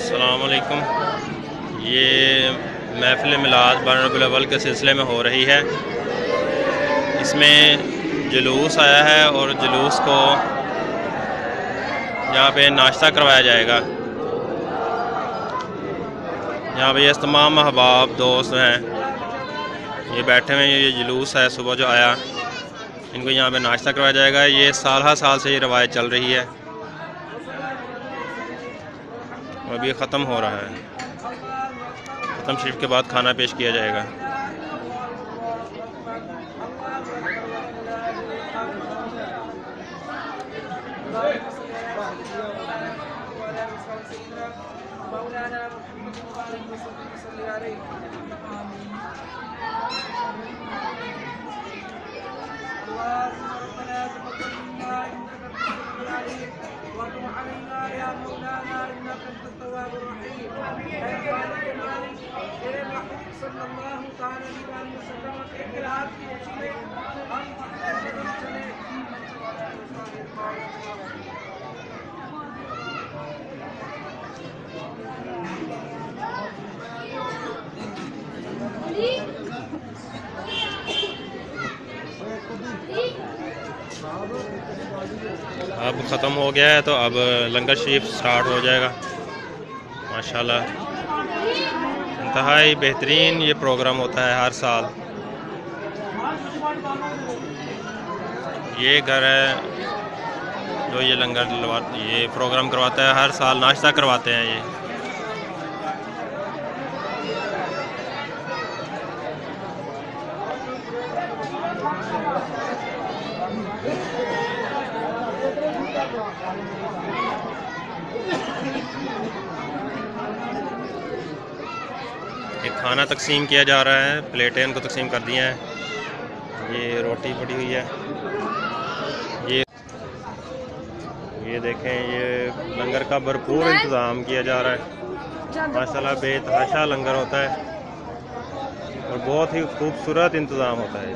अस्सलामुअलैकुम। ये महफ़िल मिलाद रबीउल अव्वल के सिलसिले में हो रही है। इसमें जुलूस आया है और जुलूस को यहाँ पे नाश्ता करवाया जाएगा। यहाँ पे ये तमाम अहबाब दोस्त हैं, ये बैठे हुए हैं। ये जुलूस है सुबह जो आया, इनको यहाँ पे नाश्ता करवाया जाएगा। ये साल हर साल से ये रवायत चल रही है। अभी ख़त्म हो रहा है, ख़त्म शरीफ के बाद खाना पेश किया जाएगा। अब ख़त्म हो गया है तो अब लंगर शरीफ स्टार्ट हो जाएगा। माशाल्लाह इंतहाई बेहतरीन ये प्रोग्राम होता है हर साल। ये घर है जो ये लंगर ये प्रोग्राम करवाता है, हर साल नाश्ता करवाते हैं। ये खाना तकसीम किया जा रहा है, प्लेटें इनको तकसीम कर दी हैं। ये रोटी पड़ी हुई है। ये देखें, ये लंगर का भरपूर इंतज़ाम किया जा रहा है। माशाल्लाह बेतहाशा लंगर होता है और बहुत ही खूबसूरत इंतज़ाम होता है।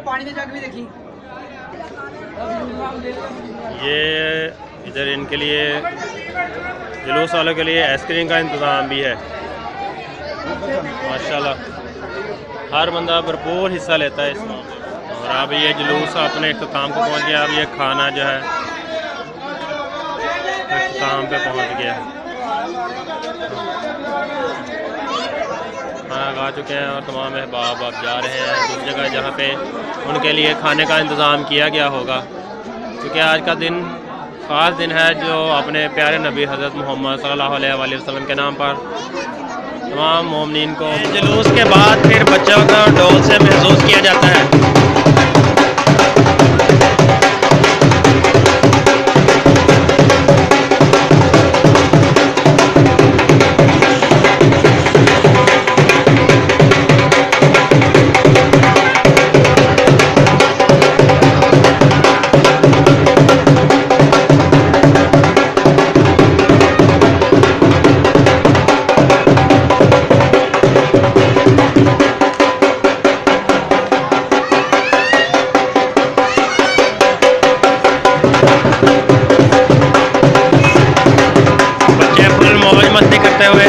पानी जग भी देखी। ये इधर इनके लिए जुलूस वालों के लिए आइसक्रीम का इंतज़ाम भी है। माशाल्लाह हर बंदा भरपूर हिस्सा लेता है इसमें। और अब ये जुलूस अपने इख्तिताम को पहुंच गया। अब ये खाना जो है इख्तिताम पे पहुंच गया। खाना खा चुके हैं और तमाम अहबाब अब जा रहे हैं दूसरी जगह जहाँ पे उनके लिए खाने का इंतज़ाम किया गया होगा, क्योंकि आज का दिन ख़ास दिन है जो अपने प्यारे नबी हज़रत मोहम्मद सल्लल्लाहु अलैहि वसल्लम के नाम पर तमाम मोमिनीन को जुलूस के बाद फिर बच्चों को ढोल से महसूस किया जाता है। करते हुए